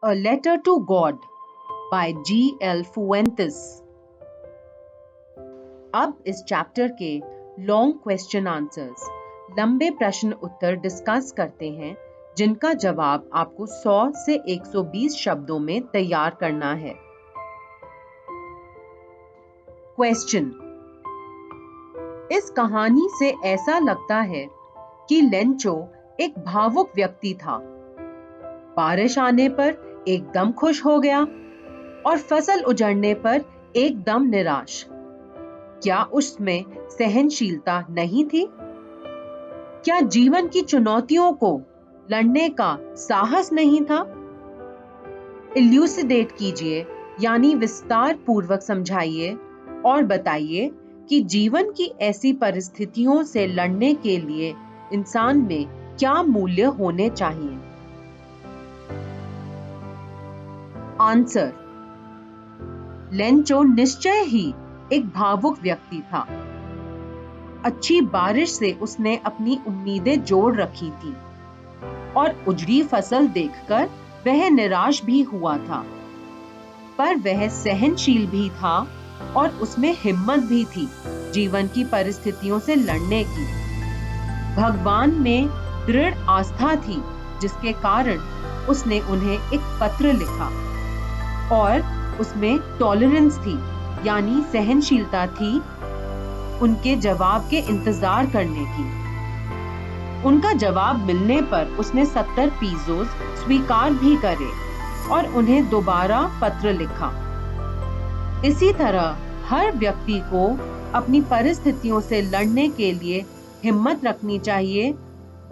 A Letter to God by G.L. Fuentes। अब इस chapter के लॉन्ग क्वेश्चन आंसर्स, लंबे प्रश्न उत्तर डिस्कस करते हैं जिनका जवाब आपको 100 से 120 शब्दों में तैयार करना है। क्वेश्चन। इस कहानी से ऐसा लगता है कि लेंचो एक भावुक व्यक्ति था। बारिश आने पर एकदम खुश हो गया और फसल उजड़ने पर एकदम निराश। क्या उसमें सहनशीलता नहीं थी? क्या जीवन की चुनौतियों को लड़ने का साहस नहीं था? इल्यूसिडेट कीजिए, यानी विस्तार पूर्वक समझाइए और बताइए कि जीवन की ऐसी परिस्थितियों से लड़ने के लिए इंसान में क्या मूल्य होने चाहिए। आंसर। लेंचो निश्चय ही एक भावुक व्यक्ति था। अच्छी बारिश से उसने अपनी उम्मीदें जोड़ रखी थी और उजड़ी फसल देखकर वह निराश भी हुआ था, पर वह सहनशील भी था और उसमें हिम्मत भी थी जीवन की परिस्थितियों से लड़ने की। भगवान में दृढ़ आस्था थी, जिसके कारण उसने उन्हें एक पत्र लिखा और उसमें टॉलरेंस थी, यानी सहनशीलता थी उनके जवाब के इंतजार करने की। उनका जवाब मिलने पर उसने 70 पीसोस स्वीकार भी करे और उन्हें दोबारा पत्र लिखा। इसी तरह हर व्यक्ति को अपनी परिस्थितियों से लड़ने के लिए हिम्मत रखनी चाहिए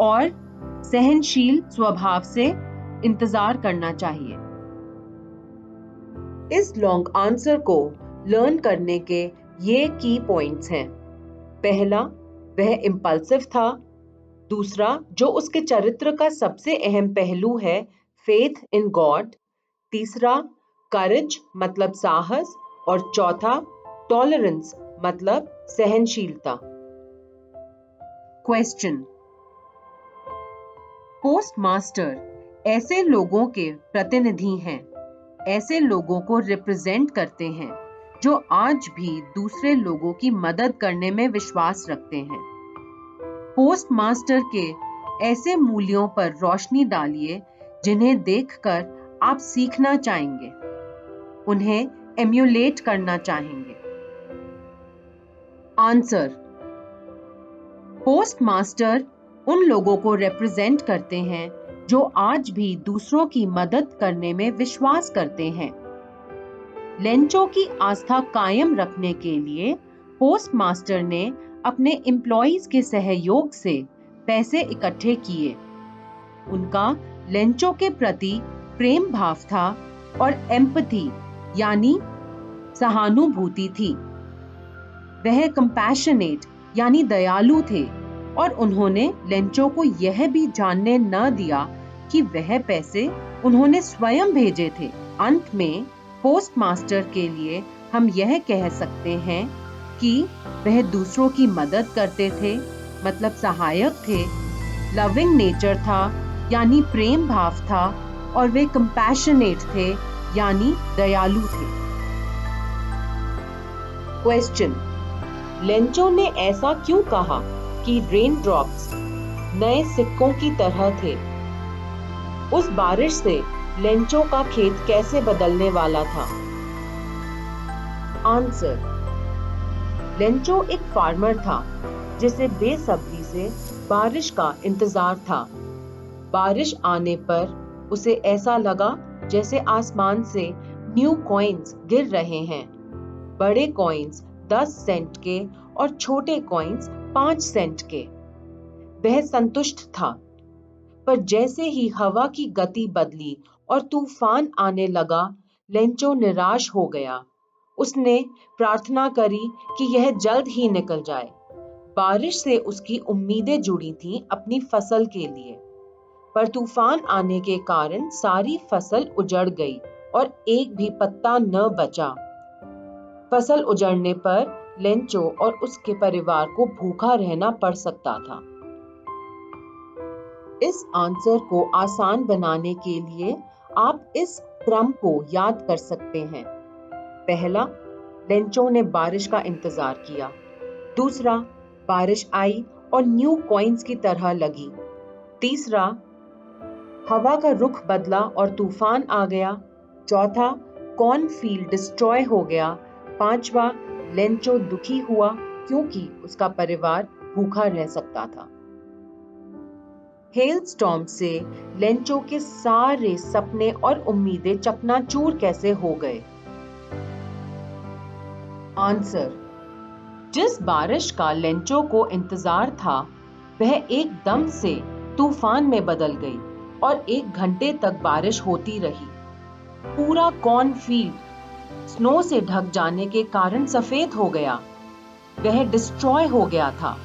और सहनशील स्वभाव से इंतजार करना चाहिए। इस लॉन्ग आंसर को लर्न करने के ये की पॉइंट्स हैं। पहला, वह इम्पल्सिव था। दूसरा, जो उसके चरित्र का सबसे अहम पहलू है, फेथ इन गॉड। तीसरा, करेज मतलब साहस। और चौथा, टॉलरेंस मतलब सहनशीलता। क्वेश्चन। पोस्टमास्टर ऐसे लोगों के प्रतिनिधि हैं, ऐसे लोगों को रिप्रेजेंट करते हैं जो आज भी दूसरे लोगों की मदद करने में विश्वास रखते हैं। पोस्टमास्टर के ऐसे मूल्यों पर रोशनी डालिए जिन्हें देखकर आप सीखना चाहेंगे, उन्हें एम्यूलेट करना चाहेंगे। आंसर। पोस्टमास्टर उन लोगों को रिप्रेजेंट करते हैं जो आज भी दूसरों की मदद करने में विश्वास करते हैं। लेंचो की आस्था कायम रखने के लिए पोस्टमास्टर ने अपने एम्प्लॉइज के सहयोग से पैसे इकट्ठे किए। उनका लेंचो के प्रति प्रेम भाव था और एम्पैथी यानी सहानुभूति थी। वह कंपैशनेट यानी दयालु थे और उन्होंने लेंचो को यह भी जानने न दिया कि वह पैसे उन्होंने स्वयं भेजे थे। अंत में पोस्टमास्टर के लिए हम यह कह सकते हैं कि वह दूसरों की मदद करते थे, मतलब सहायक थे। लविंग नेचर था यानी प्रेम भाव था, और वे कंपैशनेट थे यानी दयालु थे। क्वेश्चन। लेंचो ने ऐसा क्यों कहा कि रेन ड्रॉप्स नए सिक्कों की तरह थे? उस बारिश से लेंचो का खेत कैसे बदलने वाला था? आंसर। लेंचो एक फार्मर था जिसे बेसब्री से बारिश का इंतजार था। बारिश आने पर उसे ऐसा लगा जैसे आसमान से न्यू कॉइन्स गिर रहे हैं। बड़े कॉइन्स 10 सेंट के और छोटे कॉइन्स 5 सेंट के। वह संतुष्ट था, पर जैसे ही हवा की गति बदली और तूफान आने लगा, लेंचो निराश हो गया। उसने प्रार्थना करी कि यह जल्द ही निकल जाए। बारिश से उसकी उम्मीदें जुड़ी थीं अपनी फसल के लिए, पर तूफान आने के कारण सारी फसल उजड़ गई और एक भी पत्ता न बचा। फसल उजड़ने पर लेंचो और उसके परिवार को भूखा रहना पड़ सकता था। इस आंसर को आसान बनाने के लिए आप इस क्रम को याद कर सकते हैं। पहला, लेंचो ने बारिश का इंतजार किया। दूसरा, बारिश आई और न्यू कॉइन्स की तरह लगी। तीसरा, हवा का रुख बदला और तूफान आ गया। चौथा, कॉर्नफील्ड डिस्ट्रॉय हो गया। पांचवा, लेंचो दुखी हुआ क्योंकि उसका परिवार भूखा रह सकता था। हेलस्टॉर्म से लेंचो के सारे सपने और उम्मीदें चकनाचूर कैसे हो गए? आंसर, जिस बारिश का लेंचो को इंतजार था वह एकदम से तूफान में बदल गई और 1 घंटे तक बारिश होती रही। पूरा कॉर्नफील्ड स्नो से ढक जाने के कारण सफेद हो गया। वह डिस्ट्रॉय हो गया था।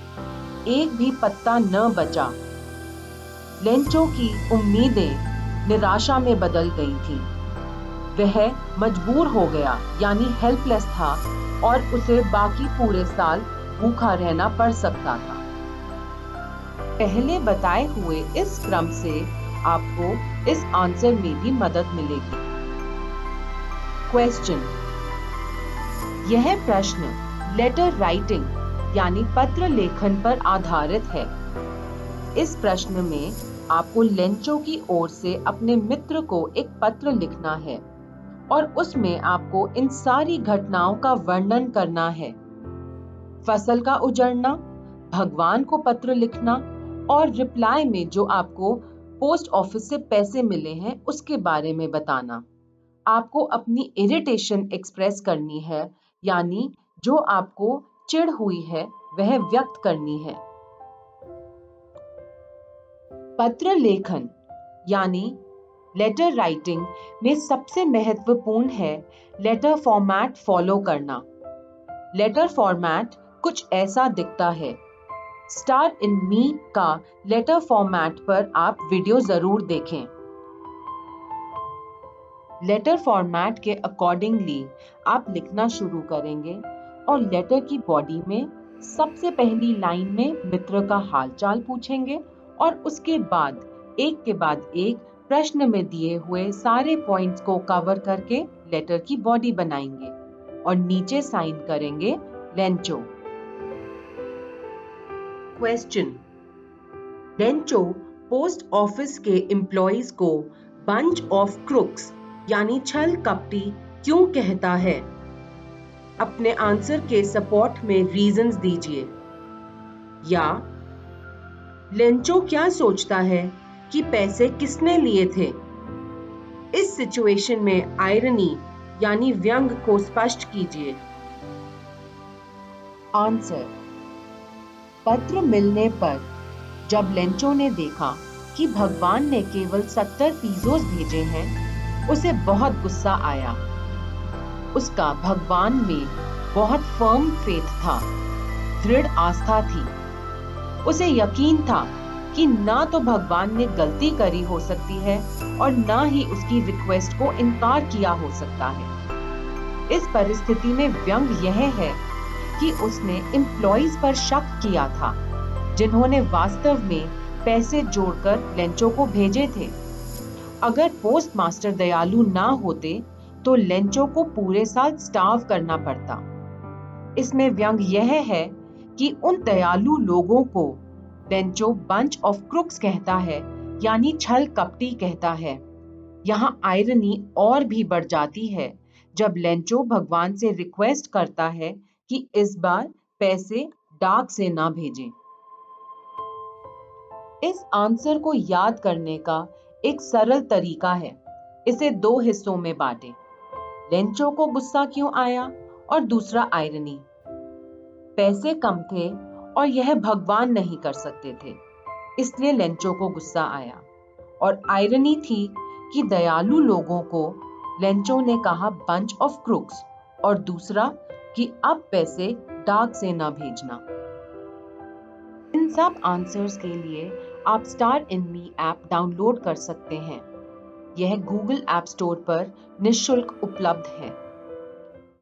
एक भी पत्ता न बचा। लेंचो की उम्मीदें निराशा में बदल गई थीं। वह मजबूर हो गया, यानी हेल्पलेस था, और उसे बाकी पूरे साल भूखा रहना पड़ सकता था। पहले बताए हुए इस क्रम से आपको इस आंसर में भी मदद मिलेगी। क्वेश्चन, यह प्रश्न लेटर राइटिंग यानी पत्र लेखन पर आधारित है। इस प्रश्न में आपको लेंचो की ओर से अपने मित्र को एक पत्र लिखना है और उसमें आपको इन सारी घटनाओं का वर्णन करना है। फसल का उजड़ना, भगवान को पत्र लिखना और रिप्लाई में जो आपको पोस्ट ऑफिस से पैसे मिले हैं उसके बारे में बताना। आपको अपनी इरिटेशन एक्सप्रेस करनी है, यानी जो आपको चिढ़ हुई है वह व्यक्त करनी है। पत्र लेखन यानी लेटर राइटिंग में सबसे महत्वपूर्ण है लेटर फॉर्मेट फॉलो करना। लेटर फॉर्मेट कुछ ऐसा दिखता है। स्टार इन मी का लेटर फॉर्मेट पर आप वीडियो जरूर देखें। लेटर फॉर्मेट के अकॉर्डिंगली आप लिखना शुरू करेंगे और लेटर की बॉडी में सबसे पहली लाइन में मित्र का हालचाल पूछेंगे और उसके बाद एक के बाद एक प्रश्न में दिए हुए सारे पॉइंट्स को कवर करके लेटर की बॉडी बनाएंगे और नीचे साइन करेंगे Lencho. Question, Lencho post office के एम्प्लॉइज को बंच ऑफ क्रुक्स यानी छल कपटी क्यों कहता है? अपने आंसर के सपोर्ट में रीजंस दीजिए। या लेंचो क्या सोचता है कि पैसे किसने लिए थे? इस सिचुएशन में आयरनी यानी व्यंग को स्पष्ट कीजिए। आंसर, पत्र मिलने पर जब लेंचो ने देखा कि भगवान ने केवल 70 पीसोस भेजे हैं, उसे बहुत गुस्सा आया। उसका भगवान में बहुत फर्म फेथ था, दृढ़ आस्था थी। उसे यकीन था कि ना तो भगवान ने गलती करी हो सकती है और ना ही उसकी रिक्वेस्ट को इनकार किया हो सकता है। इस परिस्थिति में व्यंग यह है कि उसने एम्प्लॉइज पर शक किया था जिन्होंने वास्तव में पैसे जोड़कर लेंचो को भेजे थे। अगर पोस्ट मास्टर दयालु ना होते तो लेंचो को पूरे साल स्टार्व करना पड़ता। इसमें व्यंग यह है कि उन दयालु लोगों को लेंचो बंच ऑफ क्रुक्स कहता है, यानी छल कपटी कहता है। यहाँ आयरनी और भी बढ़ जाती है जब लेंचो भगवान से रिक्वेस्ट करता है कि इस बार पैसे डाक से ना भेजें। इस आंसर को याद करने का एक सरल तरीका है। इसे 2 हिस्सों में बांटें। लेंचो को गुस्सा क्यों आया और दूसरा आयरनी। पैसे कम थे और यह भगवान नहीं कर सकते थे, इसलिए लेंचो को गुस्सा आया। और आयरनी थी कि दयालु लोगों को लेंचो ने कहा बंच ऑफ क्रुक्स और दूसरा कि अब पैसे डाक से ना भेजना। इन सब आंसर्स के लिए आप star in me app download कर सकते हैं। यह गूगल ऐप स्टोर पर निःशुल्क उपलब्ध है।